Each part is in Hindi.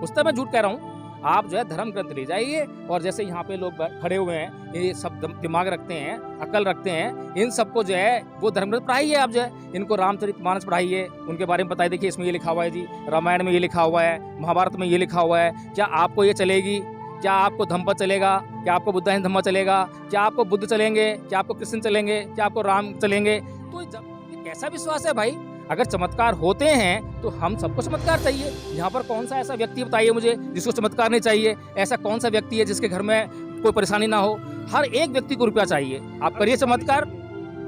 उससे मैं झूठ कह रहा हूँ। आप जो है धर्म ग्रंथ ले जाइए और जैसे यहाँ पे लोग खड़े हुए हैं, ये सब दिमाग रखते हैं, अकल रखते हैं, इन सबको जो है वो धर्म ग्रंथ पढ़ाइए। आप जो है इनको रामचरितमानस पढ़ाइए, उनके बारे में बताइए, देखिए इसमें ये लिखा हुआ है जी, रामायण में ये लिखा हुआ है, महाभारत में ये लिखा हुआ है, क्या आपको ये चलेगी? क्या आपको धम्म चलेगा? क्या आपको बुद्धाइन धम्म चलेगा? क्या आपको बुद्ध चलेंगे? क्या आपको कृष्ण चलेंगे? क्या आपको राम चलेंगे? तो जब ये कैसा विश्वास है भाई? अगर चमत्कार होते हैं तो हम सबको चमत्कार चाहिए। यहाँ पर कौन सा ऐसा व्यक्ति बताइए मुझे जिसको चमत्कार नहीं चाहिए? ऐसा कौन सा व्यक्ति है जिसके घर में कोई परेशानी ना हो? हर एक व्यक्ति को रुपया चाहिए। आप करिए चमत्कार,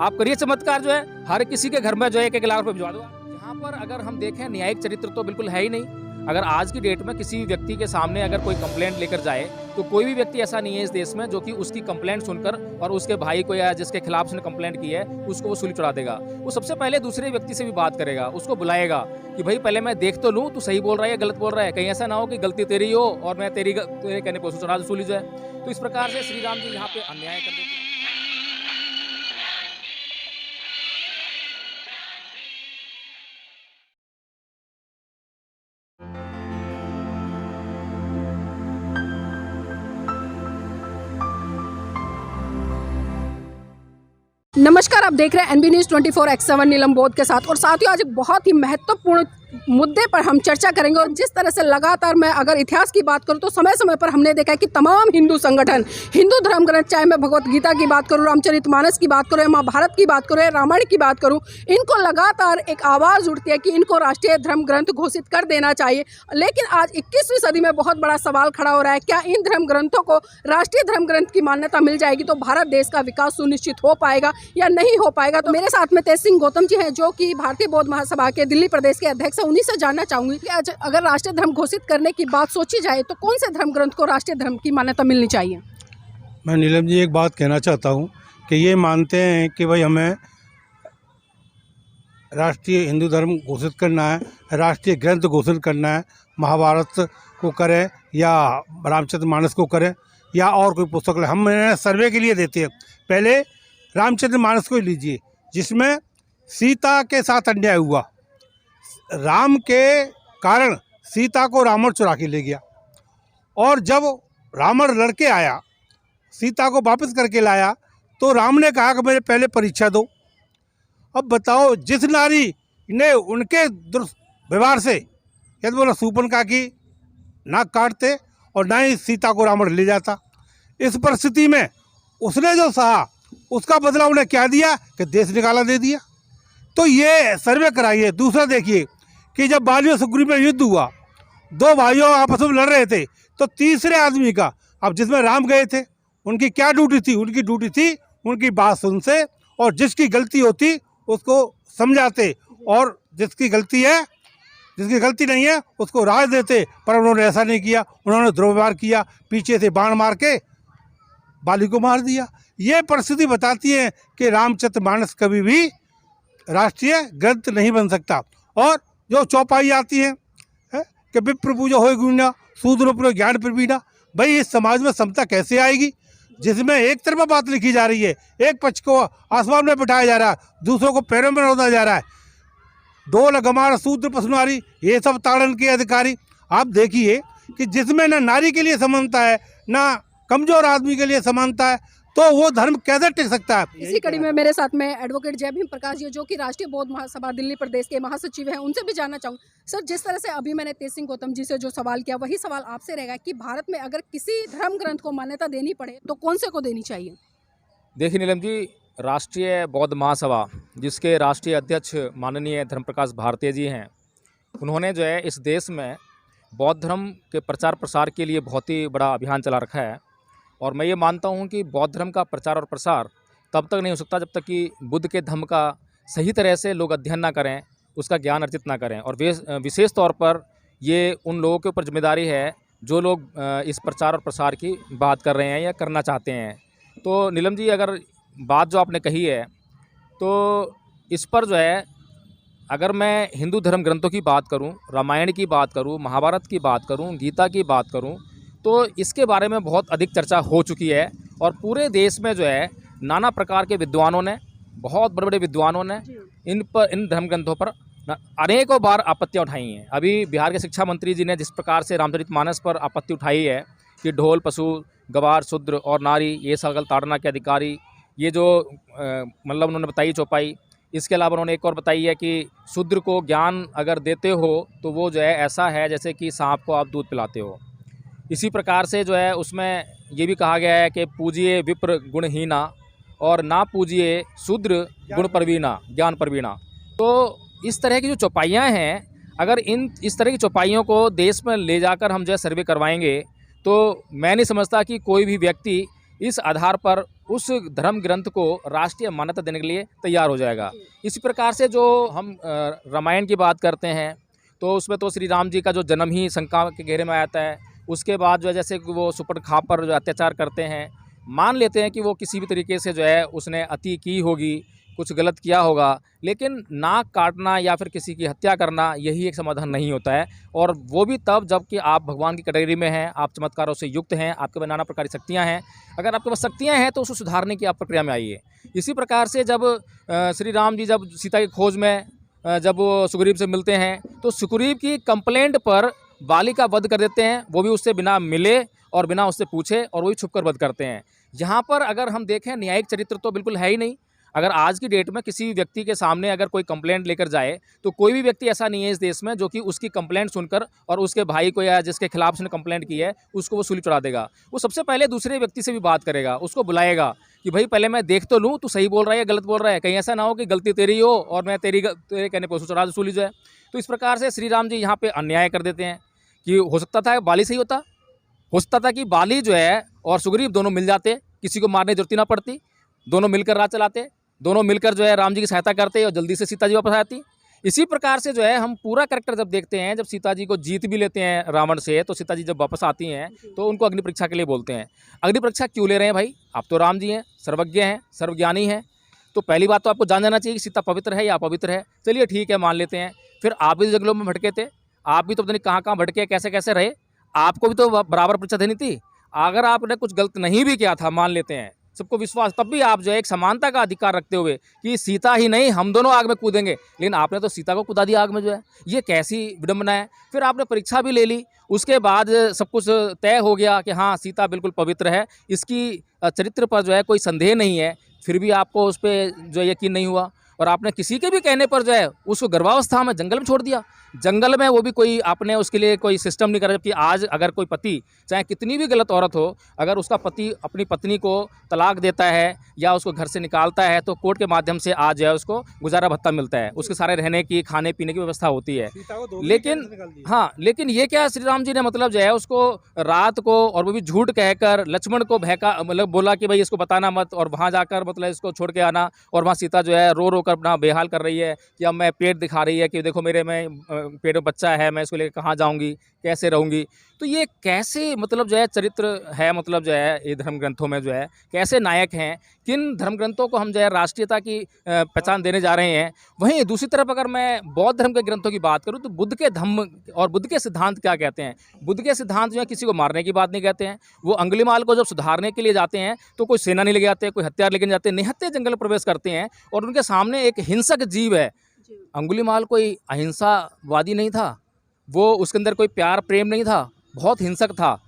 आप करिए चमत्कार, जो है हर किसी के घर में जो है 1-1 लाख रुपये भिजवा दो। यहाँ पर अगर हम देखें न्यायिक चरित्र तो बिल्कुल है ही नहीं। अगर आज की डेट में किसी व्यक्ति के सामने अगर कोई कंप्लेंट लेकर जाए तो कोई भी व्यक्ति ऐसा नहीं है इस देश में जो कि उसकी कंप्लेंट सुनकर और उसके भाई को या जिसके खिलाफ उसने कंप्लेंट की है उसको वो सूली चढ़ा देगा। वो सबसे पहले दूसरे व्यक्ति से भी बात करेगा, उसको बुलाएगा कि भाई पहले मैं देख तो लूँ तू सही बोल रहा है या गलत बोल रहा है, कहीं ऐसा ना हो कि गलती तेरी हो और मैं तेरे कहने पर चढ़ा दूं सूली जो है। तो इस प्रकार से श्री राम जी यहाँ पे अन्याय कर देते हैं। नमस्कार, आप देख रहे हैं एनबी न्यूज़ 24/7 नीलम बोध के साथ। और साथियों, आज एक बहुत ही महत्वपूर्ण मुद्दे पर हम चर्चा करेंगे। और जिस तरह से लगातार मैं अगर इतिहास की बात करूं तो समय समय पर हमने देखा है कि तमाम हिंदू संगठन, हिंदू धर्म ग्रंथ, चाहे मैं भगवत गीता की बात करूं, रामचरितमानस की बात करूं, महाभारत की बात करूं, रामायण की बात करूं, इनको लगातार एक आवाज़ उठती है कि इनको राष्ट्रीय धर्म ग्रंथ घोषित कर देना चाहिए। लेकिन आज 21वीं सदी में बहुत बड़ा सवाल खड़ा हो रहा है, क्या इन धर्म ग्रंथों को राष्ट्रीय धर्म ग्रंथ की मान्यता मिल जाएगी तो भारत देश का विकास सुनिश्चित हो पाएगा या नहीं हो पाएगा? तो मेरे साथ में तेज सिंह गौतम जी हैं, जो कि भारतीय बौद्ध महासभा के दिल्ली प्रदेश के अध्यक्ष हैं। उन्हीं से जानना चाहूंगी कि आज अगर राष्ट्रीय धर्म घोषित करने की बात सोची जाए तो कौन से धर्म ग्रंथ को राष्ट्रीय धर्म की मान्यता मिलनी चाहिए? मैं नीलम जी एक बात कहना चाहता हूं कि ये मानते हैं कि भाई हमें राष्ट्रीय हिंदू धर्म घोषित करना है, राष्ट्रीय ग्रंथ घोषित करना है, महाभारत को करें या रामचरितमानस को करें या और कोई पुस्तक हम सर्वे के लिए देते हैं। पहले रामचरितमानस को लीजिए, जिसमें सीता के साथ अन्याय हुआ। राम के कारण सीता को रावण चुरा के ले गया और जब रावण लड़के आया, सीता को वापस करके लाया तो राम ने कहा कि मुझे पहले परीक्षा दो। अब बताओ, जिस नारी ने उनके दुर्व्यवहार से यदि बोला शूर्पणखा की नाक काटते और ना ही सीता को रावण ले जाता, इस परिस्थिति में उसने जो सहा उसका बदला उन्हें क्या दिया कि देश निकाला दे दिया। तो ये सर्वे कराइए। दूसरा देखिए कि जब बाली और सुग्रीव में युद्ध हुआ, दो भाइयों आपस में लड़ रहे थे, तो तीसरे आदमी का, अब जिसमें राम गए थे, उनकी क्या ड्यूटी थी? उनकी ड्यूटी थी उनकी बात सुनते और जिसकी गलती होती उसको समझाते और जिसकी गलती है, जिसकी गलती नहीं है उसको राय देते। पर उन्होंने ऐसा नहीं किया, उन्होंने दुर्व्यवहार किया, पीछे से बाण मार के बाली को मार दिया। ये परिस्थिति बताती है कि रामचरितमानस कभी भी राष्ट्रीय ग्रंथ नहीं बन सकता। और जो चौपाई आती है कि विप्र पूजा हो गुणा शूद्र पर ज्ञान प्रवीणा, भाई इस समाज में समता कैसे आएगी जिसमें एक तरफा बात लिखी जा रही है, एक पक्ष को आसमान में बिठाया जा रहा है, दूसरों को पैरों में रोदा जा रहा है। डोल गमार शूद्र पशुनारी, ये सब ताड़न के अधिकारी। आप देखिए कि जिसमें ना नारी के लिए समानता है, ना कमजोर आदमी के लिए समानता है, तो वो धर्म कैसे टिक सकता है? इसी कड़ी में मेरे साथ में एडवोकेट जय भीम प्रकाश जी, जो कि राष्ट्रीय बौद्ध महासभा दिल्ली प्रदेश के महासचिव हैं, उनसे भी जानना चाहूँगी। सर, जिस तरह से अभी मैंने तेज सिंह गौतम जी से जो सवाल किया, वही सवाल आपसे रहेगा कि भारत में अगर किसी धर्म ग्रंथ को मान्यता देनी पड़े तो कौन से को देनी चाहिए? देखिए नीलम जी, राष्ट्रीय बौद्ध महासभा जिसके राष्ट्रीय अध्यक्ष माननीय धर्म प्रकाश भारती जी हैं, उन्होंने जो है इस देश में बौद्ध धर्म के प्रचार प्रसार के लिए बहुत ही बड़ा अभियान चला रखा है। और मैं ये मानता हूँ कि बौद्ध धर्म का प्रचार और प्रसार तब तक नहीं हो सकता जब तक कि बुद्ध के धर्म का सही तरह से लोग अध्ययन ना करें, उसका ज्ञान अर्जित ना करें। और विशेष तौर पर ये उन लोगों के ऊपर जिम्मेदारी है जो लोग इस प्रचार और प्रसार की बात कर रहे हैं या करना चाहते हैं। तो नीलम जी, अगर बात जो आपने कही है तो इस पर जो है, अगर मैं हिंदू धर्म ग्रंथों की बात करूं, रामायण की बात करूं, महाभारत की बात करूं, गीता की बात करूं, तो इसके बारे में बहुत अधिक चर्चा हो चुकी है। और पूरे देश में जो है नाना प्रकार के विद्वानों ने, बहुत बड़े बड़े विद्वानों ने इन धर्म ग्रंथों पर अनेकों बार आपत्तियां उठाई हैं। अभी बिहार के शिक्षा मंत्री जी ने जिस प्रकार से रामचरितमानस पर आपत्ति उठाई है कि ढोल, पशु, गवार, शूद्र और नारी ये सकल ताड़ना के अधिकारी, ये जो मतलब उन्होंने बताई चौपाई। इसके अलावा उन्होंने एक और बताई है कि शूद्र को ज्ञान अगर देते हो तो वो जो है ऐसा है जैसे कि सांप को आप दूध पिलाते हो। इसी प्रकार से जो है उसमें ये भी कहा गया है कि पूजिए विप्र गुणहीना और ना पूजिए शूद्र गुण प्रवीणा, ज्ञान प्रवीणा। तो इस तरह की जो चौपाइयाँ हैं, अगर इस तरह की चौपाइयों को देश में ले जाकर हम जो है सर्वे करवाएंगे तो मैं नहीं समझता कि कोई भी व्यक्ति इस आधार पर उस धर्म ग्रंथ को राष्ट्रीय मान्यता देने के लिए तैयार हो जाएगा। इसी प्रकार से जो हम रामायण की बात करते हैं तो उसमें तो श्री राम जी का जो जन्म ही शंका के घेरे में आता है। उसके बाद जो है जैसे कि वो सुपर्णखा पर जो अत्याचार करते हैं, मान लेते हैं कि वो किसी भी तरीके से जो है उसने अति की होगी, कुछ गलत किया होगा, लेकिन नाक काटना या फिर किसी की हत्या करना यही एक समाधान नहीं होता है। और वो भी तब जबकि आप भगवान की कैटेगरी में हैं, आप चमत्कारों से युक्त हैं, आपके पास नाना प्रकार की शक्तियाँ हैं। अगर आपके पास शक्तियाँ हैं तो उसको सुधारने की आप प्रक्रिया में आइए। इसी प्रकार से जब श्री राम जी जब सीता की खोज में जब वो सुग्रीव से मिलते हैं तो सुग्रीव की कंप्लेंट पर बाली का वध कर देते हैं, वो भी उससे बिना मिले और बिना उससे पूछे, और वही छुप कर वध करते हैं। यहाँ पर अगर हम देखें न्यायिक चरित्र तो बिल्कुल है ही नहीं। अगर आज की डेट में किसी व्यक्ति के सामने अगर कोई कंप्लेंट लेकर जाए तो कोई भी व्यक्ति ऐसा नहीं है इस देश में जो कि उसकी कंप्लेंट सुनकर और उसके भाई को या जिसके खिलाफ उसने कंप्लेंट की है उसको वो सूली चढ़ा देगा। वो सबसे पहले दूसरे व्यक्ति से भी बात करेगा, उसको बुलाएगा कि भाई पहले मैं देख तो लूँ तू सही बोल रहा है या गलत बोल रहा है, कहीं ऐसा ना हो कि गलती तेरी हो और मैं तेरे कहने पर चढ़ा दूँ सूली जो है। तो इस प्रकार से श्री राम जी यहाँ पे अन्याय कर देते हैं कि हो सकता था बाली सही होता, हो सकता था कि बाली जो है और सुग्रीव दोनों मिल जाते, किसी को मारने की जरूरत ही ना पड़ती, दोनों मिलकर राज चलाते, दोनों मिलकर जो है राम जी की सहायता करते और जल्दी से सीता जी वापस आती। इसी प्रकार से जो है हम पूरा कैरेक्टर जब देखते हैं, जब सीता जी को जीत भी लेते हैं रावण से, तो सीता जी जब वापस आती हैं तो उनको अग्नि परीक्षा के लिए बोलते हैं। अग्नि परीक्षा क्यों ले रहे हैं भाई? आप तो राम जी हैं, सर्वज्ञ हैं, सर्वज्ञानी हैं, तो पहली बात तो आपको जान जाना चाहिए कि सीता पवित्र है या अपवित्र है। चलिए ठीक है, मान लेते हैं। फिर आप भी जंगलों में भटके थे, आप भी तो पता नहीं कहाँ कहाँ भटके, कैसे कैसे रहे, आपको भी तो बराबर परीक्षा देनी थी। अगर आपने कुछ गलत नहीं भी किया था, मान लेते हैं, सबको विश्वास, तब भी आप जो है एक समानता का अधिकार रखते हुए कि सीता ही नहीं हम दोनों आग में कूदेंगे, लेकिन आपने तो सीता को कूदा दिया आग में जो है, ये कैसी विडंबना है। फिर आपने परीक्षा भी ले ली, उसके बाद सब कुछ तय हो गया कि हाँ सीता बिल्कुल पवित्र है, इसकी चरित्र पर जो है कोई संदेह नहीं है, फिर भी आपको उस पर जो यकीन नहीं हुआ और आपने किसी के भी कहने पर जो है उसको गर्भावस्था में जंगल में छोड़ दिया। जंगल में वो भी कोई आपने उसके लिए कोई सिस्टम नहीं करा। जबकि आज अगर कोई पति चाहे कितनी भी गलत औरत हो, अगर उसका पति अपनी पत्नी को तलाक देता है या उसको घर से निकालता है तो कोर्ट के माध्यम से आज जो है उसको गुजारा भत्ता मिलता है, उसके सारे रहने की खाने पीने की व्यवस्था होती है। लेकिन ये क्या श्री राम जी ने मतलब जो है उसको रात को और वो भी झूठ कहकर लक्ष्मण को बहका, मतलब बोला कि भाई इसको बताना मत, और वहाँ जाकर मतलब इसको छोड़ के आना, और वहाँ सीता जो है रो रो कर अपना बेहाल कर रही है कि अब मैं पेट दिखा रही है कि देखो मेरे में पेट में बच्चा है, मैं इसको लेकर कहाँ जाऊँगी, कैसे रहूँगी। तो ये कैसे मतलब जो है चरित्र है, मतलब जो है ये धर्म ग्रंथों में जो है कैसे नायक हैं, किन धर्म ग्रंथों को हम जो है राष्ट्रीयता की पहचान देने जा रहे हैं। वहीं दूसरी तरफ अगर मैं बौद्ध धर्म के ग्रंथों की बात करूँ तो बुद्ध के धम्म और बुद्ध के सिद्धांत क्या कहते हैं। बुद्ध के सिद्धांत जो है किसी को मारने की बात नहीं कहते हैं। वो अंगुलीमाल को जब सुधारने के लिए जाते हैं तो कोई सेना नहीं लेके जाते, कोई हथियार लेके जाते, निहत्थे जंगल प्रवेश करते हैं और उनके सामने एक हिंसक जीव है। अंगुलीमाल कोई अहिंसावादी नहीं था, वो उसके अंदर कोई प्यार प्रेम नहीं था, बहुत हिंसक था,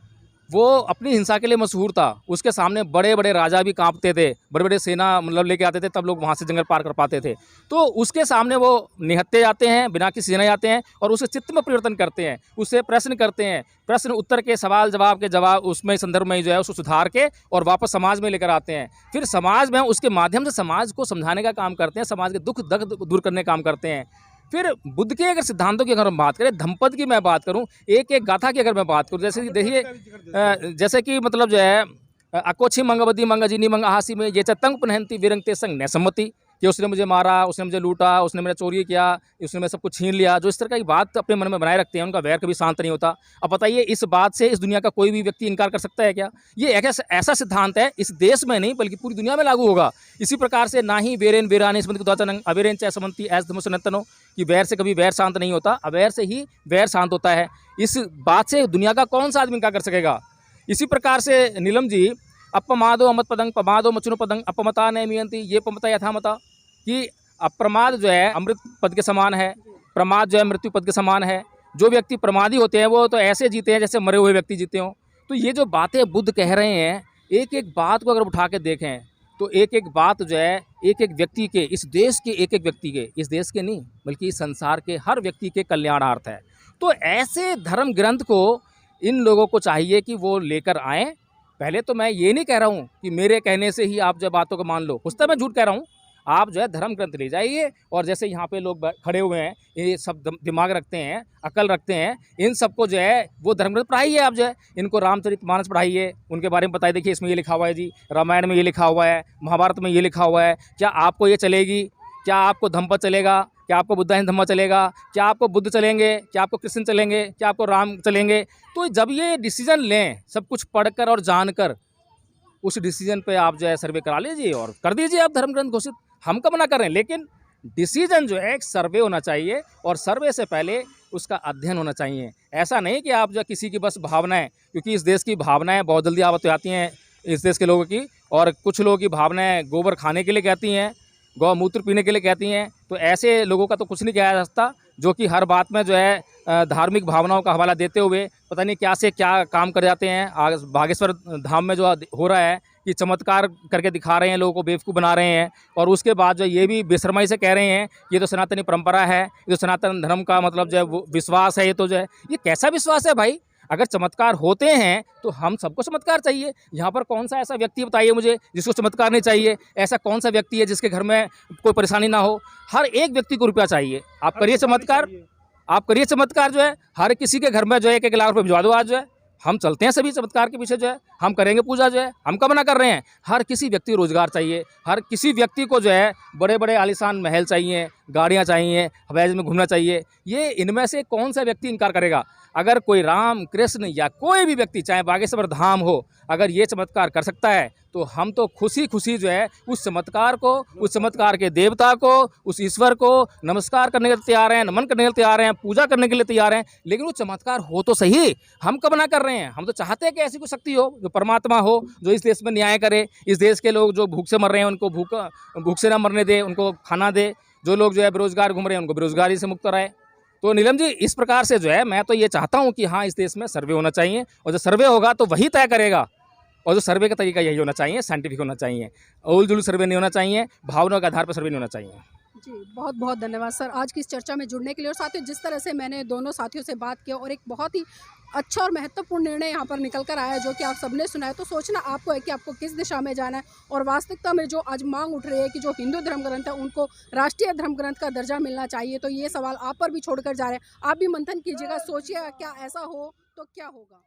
वो अपनी हिंसा के लिए मशहूर था। उसके सामने बड़े बड़े राजा भी कांपते थे, बड़े बड़े सेना मतलब लेके आते थे, तब लोग वहाँ से जंगल पार कर पाते थे। तो उसके सामने वो निहत्थे जाते हैं, बिना किसी सेना जाते हैं और उसे चित्त में परिवर्तन करते हैं, उससे प्रश्न करते हैं, प्रश्न उत्तर के सवाल जवाब के जवाब उसमें संदर्भ में जो है उसको सुधार के और वापस समाज में लेकर आते हैं। फिर समाज में उसके माध्यम से समाज को समझाने का काम करते हैं, समाज के दुख दर्द दूर करने का काम करते हैं। फिर बुद्ध के अगर सिद्धांतों की अगर हम बात करें, धम्मपद की मैं बात करूं, एक एक गाथा की अगर मैं बात करूं, जैसे कि देखिए जैसे कि मतलब जो है अकोछी मंगवती मंगजीनी मंग आहासी में ये चतंग पुनहंती विरंगते संग न सम्मति, कि उसने मुझे मारा, उसने मुझे लूटा, उसने मेरा चोरी किया, उसने मेरा सब कुछ छीन लिया। जो इस तरह की बात अपने मन में बनाए रखते हैं उनका वैर कभी शांत नहीं होता। अब बताइए इस बात से इस दुनिया का कोई भी व्यक्ति इनकार कर सकता है क्या? ये ऐसा सिद्धांत है, इस देश में नहीं बल्कि पूरी दुनिया में लागू होगा। इसी प्रकार से ना ही वेरेन वेरानी अवेरेन चाहे समंती एस धमसनतनो, कि वैर से कभी वैर शांत नहीं होता, अवैर से ही वैर शांत होता है। इस बात से दुनिया का कौन सा आदमी इनकार कर सकेगा? इसी प्रकार से नीलम जी अपमादो अमत पदंग पमादो मचुनो पदंग अपमता न मियंती, ये पमता यथामता, कि अप्रमाद जो है अमृत पद के समान है प्रमाद जो है मृत्यु पद के समान है। जो व्यक्ति प्रमादी होते हैं वो तो ऐसे जीते हैं जैसे मरे हुए व्यक्ति जीते हों। तो ये जो बातें बुद्ध कह रहे हैं, एक एक बात को अगर उठा के देखें तो एक एक बात जो है एक एक व्यक्ति के, इस देश के एक एक व्यक्ति के, इस देश के नहीं बल्कि इस संसार के हर व्यक्ति के कल्याणार्थ है। तो ऐसे धर्म ग्रंथ को इन लोगों को चाहिए कि वो लेकर आएँ। पहले तो मैं ये नहीं कह रहा हूँ कि मेरे कहने से ही आप जो बातों को मान लो, उस तरह मैं झूठ कह रहा हूँ। आप जो है धर्म ग्रंथ ले जाइए और जैसे यहाँ पे लोग खड़े हुए हैं, ये सब दिमाग रखते हैं, अकल रखते हैं, इन सबको जो है वो धर्म ग्रंथ पढ़ाइए। आप जो है इनको रामचरितमानस पढ़ाइए, उनके बारे में बताइए, देखिए इसमें ये लिखा हुआ है जी, रामायण में ये लिखा हुआ है, महाभारत में ये लिखा हुआ है। क्या आपको ये चलेगी? क्या आपको धम्म चलेगा? क्या आपको बुद्धाइन धम्म चलेगा? क्या आपको बुद्ध चलेंगे? क्या आपको कृष्ण चलेंगे? क्या आपको राम चलेंगे? तो जब ये डिसीजन लें, सब कुछ पढ़कर और जानकर, उस डिसीजन पे आप जो है सर्वे करा लीजिए और कर दीजिए आप धर्म ग्रंथ घोषित। हम कब ना करें, लेकिन डिसीजन जो है एक सर्वे होना चाहिए और सर्वे से पहले उसका अध्ययन होना चाहिए। ऐसा नहीं कि आप जो किसी की बस भावनाएं, क्योंकि इस देश की भावनाएं बहुत जल्दी आवत आती हैं इस देश के लोगों की, और कुछ लोगों की भावनाएं गोबर खाने के लिए कहती हैं, गौमूत्र पीने के लिए कहती हैं। तो ऐसे लोगों का तो कुछ नहीं कहा जा सकता, जो कि हर बात में जो है धार्मिक भावनाओं का हवाला देते हुए पता नहीं क्या से क्या काम कर जाते हैं। आज बागेश्वर धाम में जो हो रहा है कि चमत्कार करके दिखा रहे हैं, लोगों को बेवकूफ़ बना रहे हैं, और उसके बाद जो ये भी बेशर्माई से कह रहे हैं ये तो सनातनी परंपरा है, ये तो सनातन धर्म का मतलब जो है वो विश्वास है। ये तो जो है ये कैसा विश्वास है भाई? अगर चमत्कार होते हैं तो हम सबको चमत्कार चाहिए। यहाँ पर कौन सा ऐसा व्यक्ति बताइए मुझे जिसको चमत्कार नहीं चाहिए? ऐसा कौन सा व्यक्ति है जिसके घर में कोई परेशानी ना हो? हर एक व्यक्ति को रुपया चाहिए। आप करिए चमत्कार, आप करिए चमत्कार जो है हर किसी के घर में जो है 1-1 लाख रुपये भिजवा दो। आज जो है हम चलते हैं सभी चमत्कार के पीछे, जो है हम करेंगे पूजा, जो है हम कब ना कर रहे हैं। हर किसी व्यक्ति को रोजगार चाहिए, हर किसी व्यक्ति को जो है बड़े बड़े आलीशान महल चाहिए, गाड़ियाँ चाहिए, हवाई जहाज में घूमना चाहिए। ये इनमें से कौन सा व्यक्ति इनकार करेगा? अगर कोई राम कृष्ण या कोई भी व्यक्ति, चाहे बागेश्वर धाम हो, अगर ये चमत्कार कर सकता है तो हम तो खुशी खुशी जो है उस चमत्कार को, उस चमत्कार के देवता को, उस ईश्वर को नमस्कार करने के लिए तैयार हैं, नमन करने के लिए तैयार हैं, पूजा करने के लिए तैयार हैं। लेकिन वो चमत्कार हो तो सही, हम कब ना कर रहे हैं? हम तो चाहते हैं कि ऐसी कोई शक्ति हो जो परमात्मा हो, जो इस देश में न्याय करे, इस देश के लोग जो भूख से मर रहे हैं उनको भूख से ना मरने दे, उनको खाना दे, जो लोग जो है बेरोजगार घूम रहे हैं उनको बेरोजगारी से मुक्त कराए। तो नीलम जी, इस प्रकार से जो है मैं तो ये चाहता हूँ कि हाँ, इस देश में सर्वे होना चाहिए, और जो सर्वे होगा तो वही तय करेगा, और जो सर्वे का तरीका यही होना चाहिए, साइंटिफिक होना चाहिए, उल जुल सर्वे नहीं होना चाहिए, भावनाओं के आधार पर सर्वे नहीं होना चाहिए। जी, बहुत बहुत धन्यवाद सर आज की इस चर्चा में जुड़ने के लिए। और साथियों, जिस तरह से मैंने दोनों साथियों से बात की और एक बहुत ही अच्छा और महत्वपूर्ण निर्णय यहाँ पर निकल कर आया जो कि आप सबने सुना है, तो सोचना आपको है कि आपको किस दिशा में जाना है। और वास्तविकता में जो आज मांग उठ रही है कि जो हिंदू धर्म ग्रंथ है उनको राष्ट्रीय धर्म ग्रंथ का दर्जा मिलना चाहिए, तो ये सवाल आप पर भी छोड़कर जा रहे हैं। आप भी मंथन कीजिएगा, सोचिएगा क्या ऐसा हो तो क्या होगा।